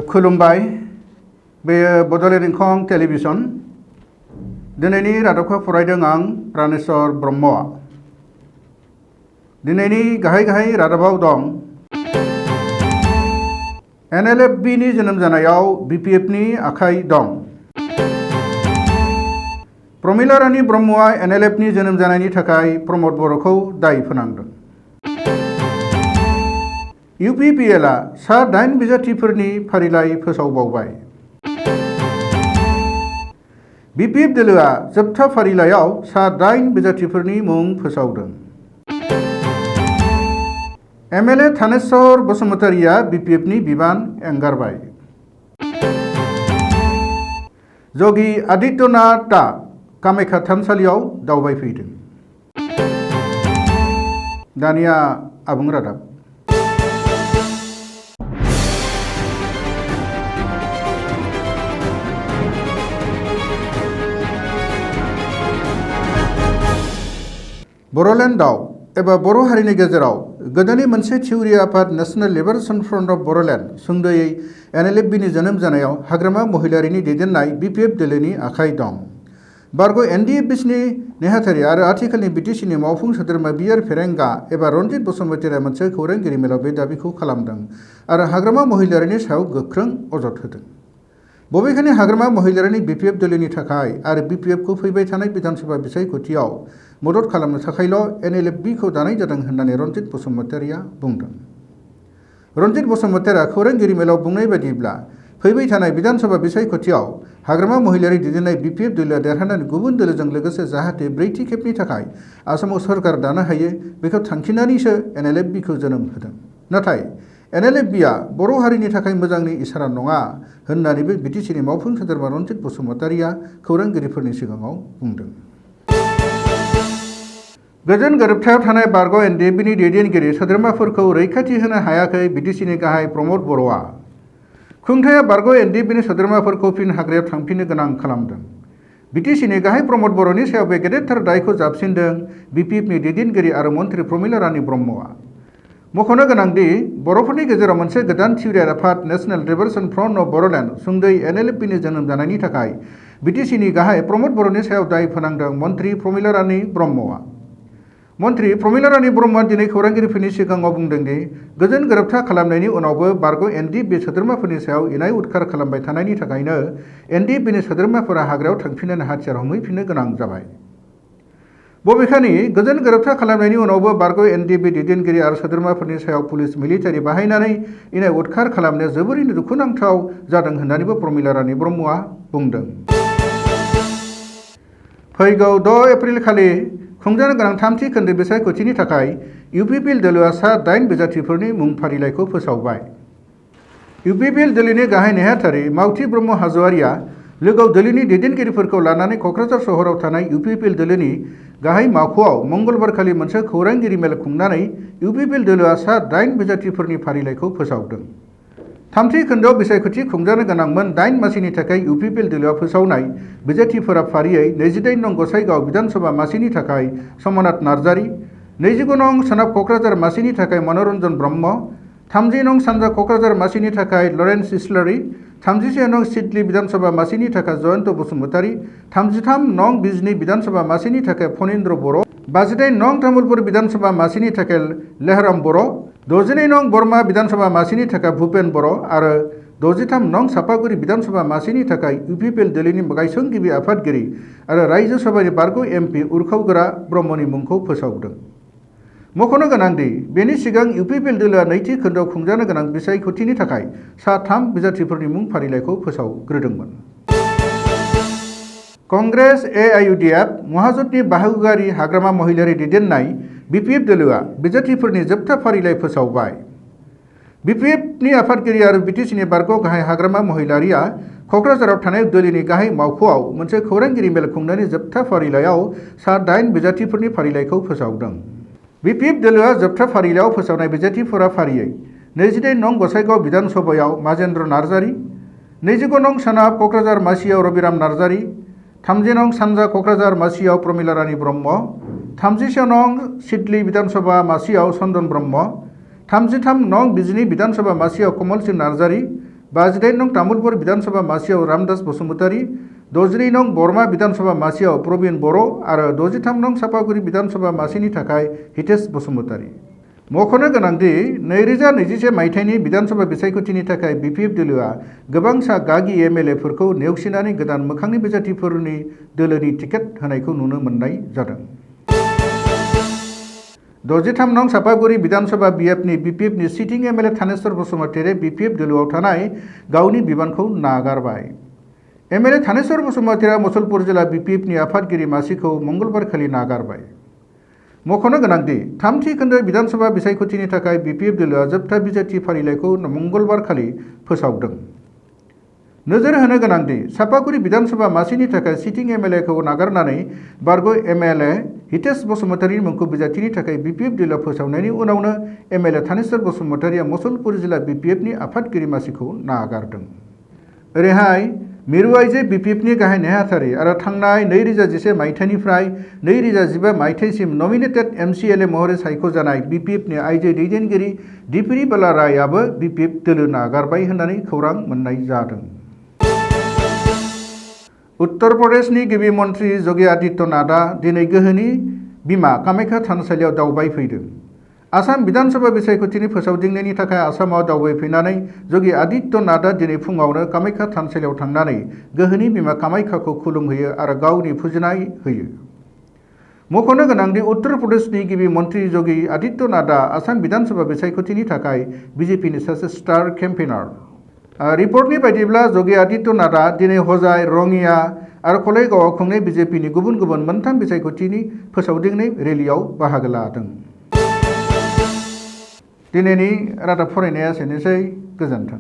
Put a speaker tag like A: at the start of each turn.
A: खुलुमबाय बे बड'लेण्ड इंखं टेलिभिजन दिनैनि रादाबखौ फरायदों आं प्राणेश्वर ब्रह्म। दिनैनि गाहाय रादाबाव दं NLFB नि जोनोम जानायाव BPF नि आखाइ दं। प्रमिला रानी ब्रह्मआ NLF नि जोनोम जानायनि थाखाय प्रमद बर'खौ दाय फोनांदों। UPPL आ सा 8 बिजाथिफोरनि फारिलाइ फोसावबावबाय। BPF दोलोआ जोबथा फारिलाइयाव सा 8 बिजाथिफोरनि मुं फोसावदों। MLA थानेश्वर बसुमतारीया BPF नि बिबान एंगारबाय। जगी आदित्यनाथआ कामाख्या थानसालियाव दावबायफैदों। दानिया आबुं रादाब। बर'लेण्डआव एबा बर' हारिनि गेजेराव गोदोनि मोनसे थिउरि आफाद National Liberation Front of Bodoland सुंद'यै NLFB नि जोनोम जानायाव हाग्रामा महिलारिनि दैदेननाय BPF दोलोनि आखाइ दं। बारग' NDFB नेहाथारि आरो आथिखालनि BTC नि मावफुं सोद्रोमा बिआर फेरेंगा एबा रन्जित बसुमतारीया मोनसे खौरांगिरि मेलाव बे दाबिखौ खालामदों आरो हाग्रामा महिलारिनि सायाव गोख्रों अजद होदों। बबेखानि हाग्रामा महिलारिनि BPF दोलोनि थाखाय आरो BPF खौ फैबाय थानाय विधानसभा बिसायख'थियाव मदद खालामनो थाखायल' NLFB खौ दानाय जादों होननानै रन्जित बसुमतारीया बुंदों। रन्जित बसुमतारीया खौरांगिरि मेलाव बुंनाय बायदिब्ला फैबाय थानाय विधानसभा बिसायख'थियाव हाग्रामा महिलारि दैदेननाय BPF दोलोआ देरहानानै गुबुन दोलोजों लोगोसे जाहाथे ब्रैथि खेबनि थाखाय आसामाव सरकार दानो हायो बेखौ थांखिनानैसो NLFB खौ जोनोम होदों। नाथाय NLFB आ बर' हारिनि थाखाय मोजांनि इसारा नङा होननानैबो BTC नि मावफुं सोद्रोमा रन्जित बसुमतारीया खौरांगिरिफोरनि सिगाङाव बुंदों। गोजोन गोरोबथायाव थानाय बारग' NDFB नि दैदेनगिरि सोद्रोमाफोरखौ रैखाथि होनो हायाखै BTC नि गाहाय प्रमद बर'आ। खुंथाया बारग' NDFB नि सोद्रोमाफोरखौ फिन हाग्रायाव थांफिननो गोनां खालामदों। BTC नि गाहाय प्रमद बर'नि सायाव बे गेदेरथार दायखौ जाबसिनदों BPF नि दैदेनगिरि आरो मन्थ्रि प्रमिला रानी ब्रह्मआ। मख'नो गोनांदि बर'फोरनि गेजेराव मोनसे गोदान थिउरि आफाद National Liberation Front of Bodoland सुंद'यै NLFB नि जोनोम जानायनि थाखाय BTC नि गाहाय प्रमद बर'नि सायाव दाय फोनांदों मन्थ्रि प्रमिला रानी ब्रह्मआ। मन्थ्रि प्रमिला रानी ब्रह्मआ दिनै खौरांगिरिफोरनि सिगाङाव बुंदों दि गोजोन गोरोबथा खालामनायनि उनावबो बारग' NDFB सोद्रोमाफोरनि सायाव इनाय उदखार खालामबाय थानायनि थाखायनो NDFB नि सोद्रोमाफोरा हाग्रायाव थांफिननानै हाथियार हमहैफिननो गोनां जाबाय। बबेखानि गोजोन गोरोबथा खालामनायनि उनावबो बारग' NDFB दैदेनगिरि आरो सोद्रोमाफोरनि सायाव पुलिस मिलिटारि बाहायनानै इनाय उदखार खालामनाया जोबोरैनो दुखुनांथाव जादों होननानैबो प्रमिला रानी ब्रह्मआ बुंदों। फैगौ 6 एप्रिल खालि खुंजानो गोनां थामथि खोन्दो बिसायख'थिनि थाखाय UPPL दोलोआ सा 8 बिजाथिफोरनि मुं फारिलाइखौ फोसावबाय। UPPL दोलोनि गाहाय नेहाथारि मावथि ब्रह्म हाज'वारिया लोगोआव दोलोनि दैदेनगिरिफोरखौ लानानै क'क्राझार सहराव थानाय UPPL दोलोनि गाहाय मावख'आव मंगलबारखालि मोनसे खौरांगिरि मेल खुंनानै UPPL दोलोआ सा 8 बिजाथिफोरनि फारिलाइखौ फोसावदों। थामथि खोन्दोआव बिसायख'थि खुंजानो गोनां मोन 8 मासिनि थाखाय UPPL दोलोआ फोसावनाय बिजाथिफोरा फारियै 28 नं गसाइगाव विधानसभा मासिनि थाखाय समनाथ नार्जारी, 29 नं सोनाब क'क्राझार मासिनि थाखाय मनरन्जन ब्रह्म, 30 नं सानजा क'क्राझार मासिनि थाखाय लरेन्स इस्लारि, 31 नं सिडली विधानसभा मासिनि थाखाय जयन्त बसुमतारी, 33 नं बिजनी विधानसभा मासिनि थाखाय फणीन्द्र बर', 58 नं तामुलपुर विधानसभा मासिनि थाखाय लेहराम बर', 62 नं बरमा विधानसभा मासिनि थाखाय भूपेन बर' आरो 63 नं सापागुरि विधानसभा मासिनि थाखाय UPPL दोलोनि गायसनगिरि आफादगिरि आरो रायजो सभानि बारग' MP उरखावगोरा ब्रह्मनि मुंखौ फोसावदों। मख'नो गोनांदि बेनि सिगां UPPL दोलोआ नैथि खोन्दोआव खुंजानो गोनां बिसायख'थिनि थाखाय सा 3 बिजाथिफोरनि मुं फारिलाइखौ फोसावग्रोदोंमोन। कंग्रेस AIUDF महाजोतनि बाहागोआरि हाग्रामा महिलारि दैदेननाय BPF दोलोआ बिजाथिफोरनि जोबथा फारिलाइ फोसावबाय। BPF नि आफादगिरि आरो BTC नि बारग' गाहाय हाग्रामा महिलारिया क'क्राझाराव थानाय दोलोनि गाहाय मावख'आव मोनसे खौरांगिरि मेल खुंनानै जोबथा फारिलाइयाव सा 8 बिजाथिफोरनि फारिलाइखौ फोसावदों। BPF दोलोआ जोबथा फारिलाइयाव फोसावनाय बिजाथिफोरा फारियै 29 नं गसाइगाव विधानसभायाव माजेन्द्र नार्जारी, 29 नं सोनाब क'क्राझार मासियाव रबिराम नार्जारी, 30 नं सानजा क'क्राझार मासियाव प्रमिला रानी ब्रह्म, 36 नं सिडली विधानसभा मासियाव चन्दन ब्रह्म, 33 नं बिजनी विधानसभा मासियाव कमल सिंह नार्जारी, 52 नं तामुलपुर विधानसभा मासियाव रामदास बसुमतारी 64 नं बरमा विधानसभा मासियाव प्रवीण बर' आरो 63 नं सापागुरि विधानसभा मासिनि थाखाय हितेश बसुमतारी मख'नो गोनांदि 2021 मायथाइनि विधानसभा बिसायख'थिनि थाखाय बिपिएफ दोलोआ गोबां सा गागि एमएलएफोरखौ नेवसिनानै गोदान मोखांनि बिजाथिफोरनि दोलोनि टिकेट होनायखौ नुनो मोननाय जादों। 63 नं सापागुरि विधानसभा बिएफनि बिपिएफनि sitting MLA Thaneswar Basumatary BPF दोलोआव थानाय गावनि बिबानखौ नागारबाय। एमएलए थानेश्वर बसुमतारीआ मुसलपुर जिल्ला बिपिएफनि आफादगिरि मासिखौ मंगलबारखालि नागारबाय। मख'नो गोनांदि थामथि खोन्दो विधानसभा बिसायख'थिनि थाखाय बिपिएफ दोलोआ जोबथा बिजाथि फारिलाइखौ मंगलबारखालि फोसावदों। नोजोर होनो गोनांदि सापागुरि विधानसभा मासिनि थाखाय सिटिं एमएलएखौ नागारनानै बारग' एमएलए हितेश बसुमतारीनि मुंखौ बिजाथिनि थाखाय बिपिएफ दोलोआ फोसावनायनि उनावनो एमएलए थानेश्वर बसुमतारीआ मुसलपुर जिल्ला बिपिएफनि आफादगिरि मासिखौ नागारदों। ओरैहाय मिरु आइजे बिपिएफनि गाहाय नेहाथारि आरो थांनाय 2011 मायथाइनिफ्राय 2015 मायथाइसिम नमिनेटेड एमसिएलए महरै सायख'जानाय बिपिएफनि आइजो दैदेनगिरि दिपिरि बाला रायआबो बिपिएफ दोलो नागारबाय होननानै खौरां मोननाय जादों। उत्तर प्रदेशनि गिबि मन्त्रि योगी आदित्यनाथआ दिनै गोहोनि बिमा कामाख्या थानसालियाव दावबायफैदों। आसाम विधानसभा बिसायख'थिनि फोसावदिंनायनि थाखाय आसामाव दावबायफैनानै योगी आदित्यनाथआ दिनै फुङावनो कामाख्या थानसालियाव थांनानै गोहोनि बिमा कामाख्याखौ खुलुमहैयो आरो गावनि फुजिनाय होयो। मख'नो गोनांदि उत्तर प्रदेशनि गिबि मन्त्रि योगी आदित्यनाथआ आसाम विधानसभा बिसायख'थिनि थाखाय बिजेपिनि सासे स्टार केम्पेइनार। रिपर्टनि बायदिब्ला योगी आदित्यनाथआ दिनै हजाय रङिया आरो कलाइगावआव खुंनाय बिजेपिनि गुबुन गुबुन मोनथाम बिसायख'थिनि फोसावदिंनाय रेलियाव बाहागो लादों। दिनैनि रादाब फरायनाया एसेनोसै। गोजोन्थों।